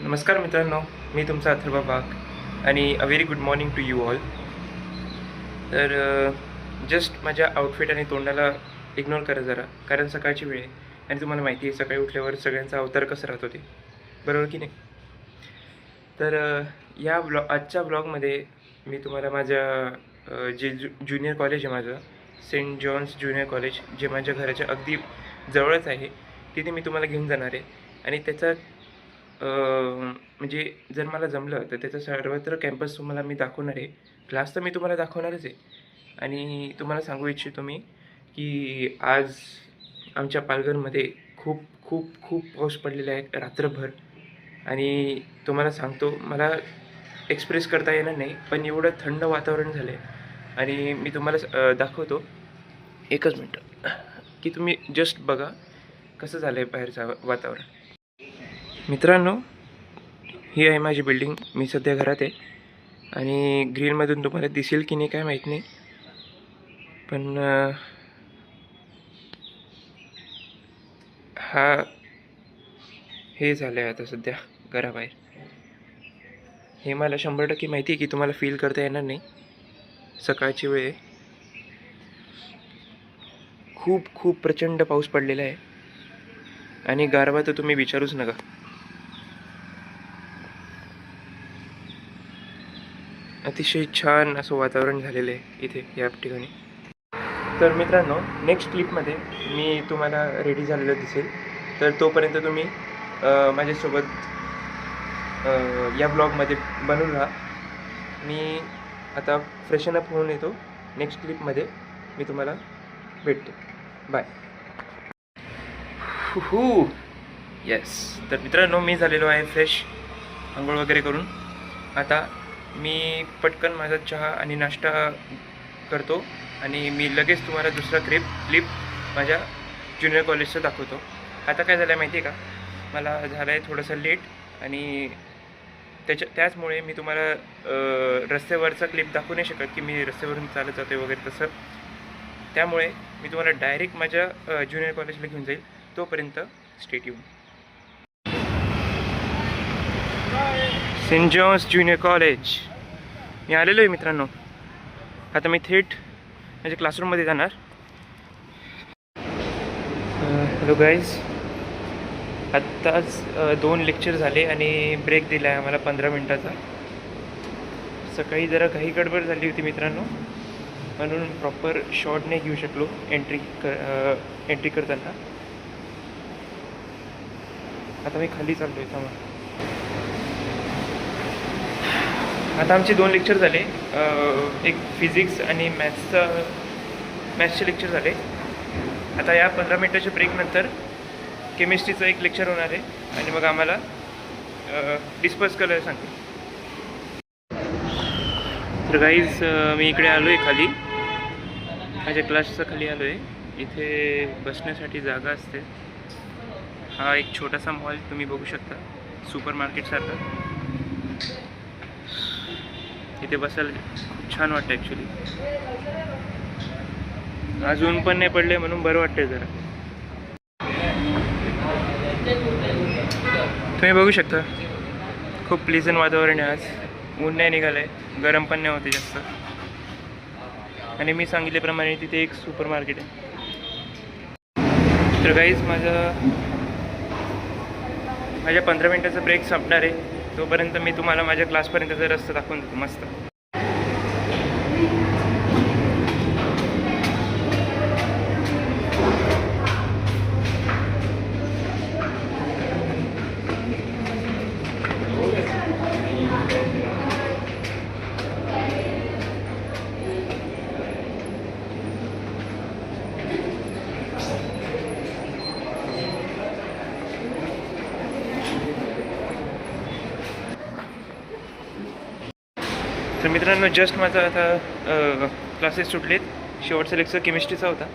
नमस्कार मित्रांनो, मी तुमचा अथर्व वाघ आणि a very good morning to you all. तर जस्ट माझ्या आउटफिट आणि तोंडाला इग्नोर करा जरा, कारण सकाळची वेळ आहे आणि तुम्हाला माहिती आहे सकाळी उठल्यावर सगळ्यांचा अवतार कसं राहत होते, बरोबर की नाही? तर आजच्या ब्लॉगमध्ये मी तुम्हाला माझ्या जे ज्युनियर कॉलेज आहे माझं, सेंट जॉन्स ज्युनियर कॉलेज, जे माझ्या घराच्या अगदी जवळच आहे, तिथे मी तुम्हाला घेऊन जाणार आहे. आणि त्याचा म्हणजे जर मला जमलं तर त्याचा सर्वत्र कॅम्पस तुम्हाला मी दाखवणार आहे. क्लास तर मी तुम्हाला दाखवणारच आहे. आणि तुम्हाला सांगू इच्छितो मी की आज आमच्या पालघरमध्ये खूप खूप खूप पाऊस पडलेला आहे रात्रभर. आणि तुम्हाला सांगतो, मला एक्सप्रेस करता येणार नाही, पण एवढं थंड वातावरण झालं आहे. आणि मी तुम्हाला दाखवतो, एकच मिनटं, की तुम्ही जस्ट बघा कसं झालं आहे बाहेरचं वातावरण. मित्रांनो, ही आहे माझी बिल्डिंग. मी सध्या घरात आहे आणि ग्रीनमधून तुम्हाला दिसेल की नाही काय माहीत नाही, पण हे झालं आहे आता सध्या घराबाहेर. हे मला 100% माहिती आहे की तुम्हाला फील करता येणार नाही. सकाळची वेळ आहे, खूप खूप प्रचंड पाऊस पडलेला आहे आणि गारवा तर तुम्ही विचारूच नका. अतिशय छान असं वातावरण झालेलं आहे इथे या ठिकाणी. तर मित्रांनो, नेक्स्ट क्लिपमध्ये मी तुम्हाला रेडी झालेलं दिसेल. तर तोपर्यंत तुम्ही माझ्यासोबत या ब्लॉगमध्ये बनून राहा. मी आता फ्रेशन अप होऊन येतो. नेक्स्ट क्लिपमध्ये मी तुम्हाला भेटतो. बाय. हू येस. तर मित्रांनो, मी झालेलो आहे फ्रेश, आंघोळ वगैरे करून. आता मी पटकन माझा चहा आणि नाश्ता करतो आणि मी लगेच तुम्हाला दुसरा क्लिप माझ्या ज्युनियर कॉलेजचं दाखवतो. आता काय झालं आहे माहिती आहे का, मला झालं आहे थोडंसं लेट आणि त्याचमुळे मी तुम्हाला रस्त्यावरचा क्लिप दाखवू नाही शकत की मी रस्त्यावरून चालत जातो वगैरे तसं. त्यामुळे मी तुम्हाला डायरेक्ट माझ्या ज्युनियर कॉलेजला घेऊन जाईल. तोपर्यंत stay tune. Saint John's junior college मी आलेलो आहे मित्रांनो. आता मी थेट माझ्या क्लासरूममध्ये जाणार. हॅलो गाईज, आत्ताच 2 लेक्चर झाले आणि ब्रेक दिला आहे आम्हाला 15 मिनटाचा. सकाळी जरा काही गडबड झाली होती मित्रांनो, म्हणून प्रॉपर शॉट नाही घेऊ शकलो एंट्री करताना. आता मी खाली चाललो आहे थांबा. आता आमचे 2 लेक्चर झाले. एक फिजिक्स आणि मॅथ्सचे लेक्चर झाले. आता या 15 मिनटाच्या ब्रेकनंतर केमिस्ट्रीचं एक लेक्चर होणार आहे आणि मग आम्हाला डिस्पर्स करायला सांगते. तर गाईज, मी इकडे आलो आहे खाली, माझ्या क्लासच्या खाली आलो आहे. इथे बसण्यासाठी जागा असते. हा एक छोटासा मॉल तुम्ही बघू शकता, सुपर मार्केटसारखा. इथे बसायला खूप छान वाटतं ॲक्च्युली. अजून पण नाही पडले म्हणून बरं वाटतंय जरा. तुम्ही बघू शकता, खूप प्लीजंट वातावरण आहे आज. ऊन नाही निघालं आहे, गरम पण नाही होते जास्त. आणि मी सांगितल्याप्रमाणे तिथे एक सुपर मार्केट आहे. तर गाईज, माझ्या 15 मिनटाचा ब्रेक संपणार आहे. तोपर्यंत मी तुम्हाला माझ्या क्लासपर्यंतचा रस्ता दाखवून देतो मस्त. तर मित्रांनो, जस्ट माझा आता क्लासेस सुटलेत. शेवटचा लेक्चर केमिस्ट्रीचा होता.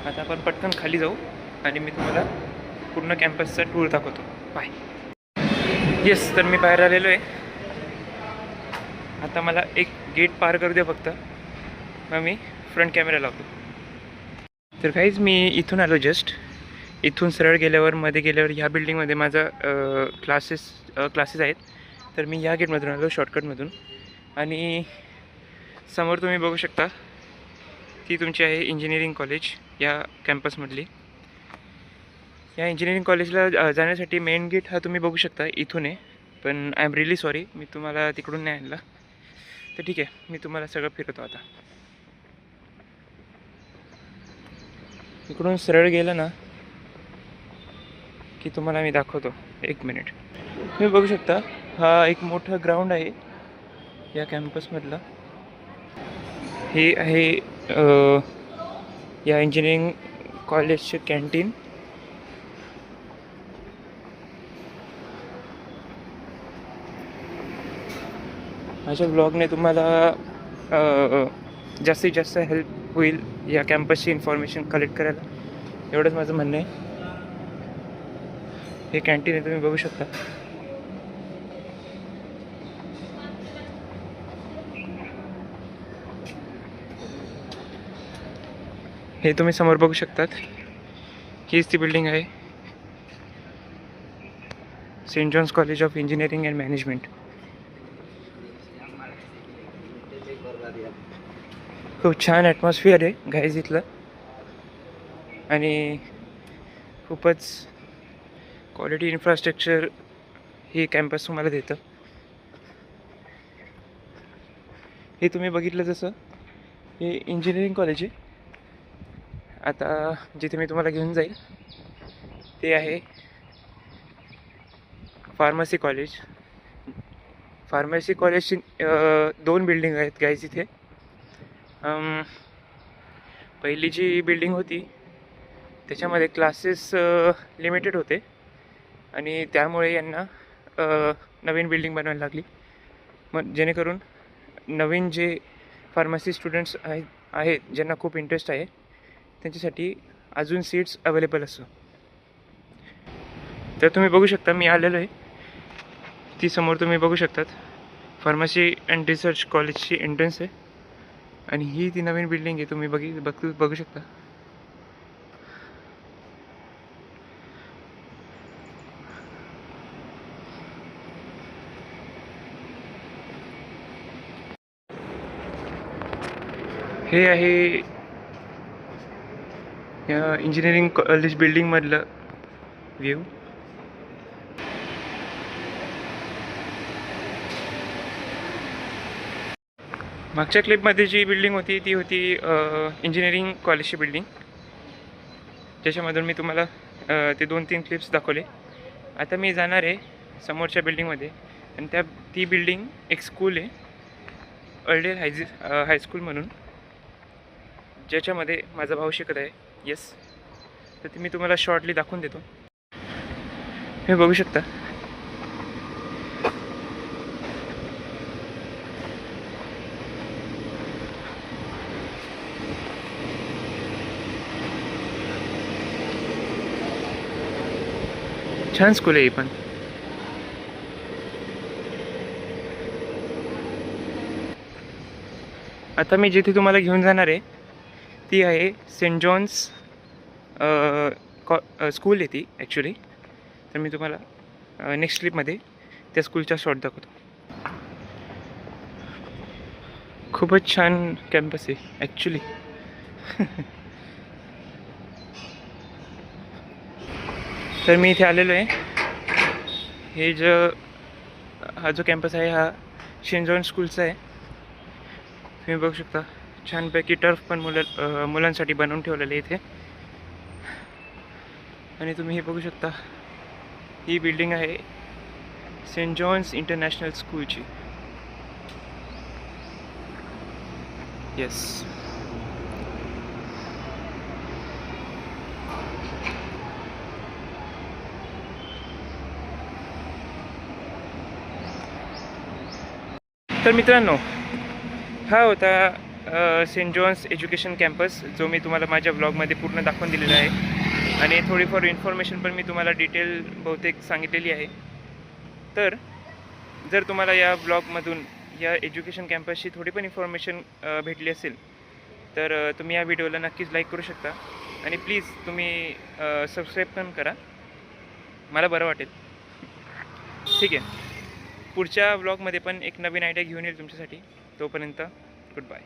आता आपण पटकन खाली जाऊ आणि मी तुम्हाला पूर्ण कॅम्पसचा टूर दाखवतो. बाय. येस, तर मी बाहेर आलेलो आहे. आता मला एक गेट पार करू दे फक्त, मग मी फ्रंट कॅमेरा लावतो. तर काहीच मी इथून आलो जस्ट. इथून सरळ गेल्यावर मध्ये गेल्यावर ह्या बिल्डिंगमध्ये माझा क्लासेस आहेत. तर मी ह्या गेटमधून आलो शॉर्टकटमधून. आणि समोर तुम्ही बघू शकता ती तुमची आहे इंजिनिअरिंग कॉलेज या कॅम्पसमधली. या इंजिनिअरिंग कॉलेजला जाण्यासाठी मेन गेट हा तुम्ही बघू शकता इथून आहे. पण आय एम रिअली सॉरी, मी तुम्हाला तिकडून नाही आणला. तर ठीक आहे, मी तुम्हाला सगळं फिरवतो आता. इकडून सरळ गेलं ना की तुम्हाला मी दाखवतो. एक मिनिट. तुम्ही बघू शकता हा एक मोठा ग्राउंड आहे या कॅम्पसमधला. हे आहे या इंजिनिअरिंग कॉलेजचे कॅन्टीन. माझ्या ब्लॉगने तुम्हाला जास्तीत जास्त हेल्प होईल या कॅम्पसची इन्फॉर्मेशन कलेक्ट करायला, एवढंच माझं म्हणणं आहे. हे कॅन्टीन आहे, तुम्ही बघू शकता. हे तुम्ही समोर बघू शकतात, हीच ती बिल्डिंग आहे, saint John's college of engineering and management. खूप छान ॲटमॉस्फिअर आहे गाईज इथलं, आणि खूपच क्वालिटी इन्फ्रास्ट्रक्चर हे कॅम्पस तुम्हाला देतं. हे तुम्ही बघितलं जसं हे इंजिनिअरिंग कॉलेज आहे. आता जिथे मी तुम्हाला घेऊन जाईल ते आहे फार्मसी कॉलेज. फार्मसी कॉलेजची 2 बिल्डिंग आहेत गाईज इथे. पहिली जी बिल्डिंग होती त्याच्यामध्ये क्लासेस लिमिटेड होते, आणि त्यामुळे यांना नवीन बिल्डिंग बनवायला लागली. मग जेणेकरून नवीन जे फार्मसी स्टुडंट्स आहेत ज्यांना खूप इंटरेस्ट आहे त्यांच्यासाठी अजून सीट्स अवेलेबल असतो. तर तुम्ही बघू शकता मी आलेलो आहे. ती समोर तुम्ही बघू शकतात फार्मसी अँड रिसर्च कॉलेजची एंट्रन्स आहे, आणि ही ती नवीन बिल्डिंग आहे. तुम्ही बघू शकता. हे आहे या इंजिनिअरिंग कॉलेज बिल्डिंगमधलं व्ह्यू. मागच्या क्लिपमध्ये जी बिल्डिंग होती ती होती इंजिनिअरिंग कॉलेजची बिल्डिंग, ज्याच्यामधून मी तुम्हाला ते 2-3 क्लिप्स दाखवले. आता मी जाणार आहे समोरच्या बिल्डिंगमध्ये, आणि ती बिल्डिंग एक स्कूल आहे, अर्डेल हायस्कूल म्हणून, ज्याच्यामध्ये माझा भाऊ शिकत आहे. येस, तर ती मी तुम्हाला शॉर्टली दाखवून देतो. हे बघू शकता. छान स्कूल आहे ही पण. आता मी जिथे तुम्हाला घेऊन जाणार आहे ती आहे सेंट जॉन्स स्कूल आहे ती ॲक्च्युली. तर मी तुम्हाला नेक्स्ट क्लिपमध्ये त्या स्कूलचा शॉट दाखवतो. खूपच छान कॅम्पस आहे ॲक्च्युली. तर मी इथे आलेलो आहे. हा जो कॅम्पस आहे हा सेंट जॉन्स स्कूलचा आहे. तुम्ही बघू शकता छानपैकी टर्फ पण मुलांसाठी बनवून ठेवलेलं आहे इथे. आणि तुम्ही हे बघू शकता ही बिल्डिंग आहे सेंट जॉन्स इंटरनॅशनल स्कूलची. येस. तर मित्रांनो, हा होता सेंट जॉन्स एज्युकेशन कॅम्पस, जो मी तुम्हाला माझ्या ब्लॉगमध्ये पूर्ण दाखवून दिलेला आहे, आणि थोडीफार इन्फॉर्मेशन पण मी तुम्हाला डिटेल बहुतेक सांगितलेली आहे. तर जर तुम्हाला या ब्लॉगमधून या एज्युकेशन कॅम्पसची थोडी पण इन्फॉर्मेशन भेटली असेल तर तुम्ही या व्हिडिओला नक्कीच लाईक करू शकता. आणि प्लीज तुम्ही सबस्क्राईब पण करा, मला बरं वाटेल. ठीक आहे, पुढच्या ब्लॉगमध्ये पण एक नवीन आयडिया घेऊन येईल तुमच्यासाठी. तोपर्यंत गुड बाय.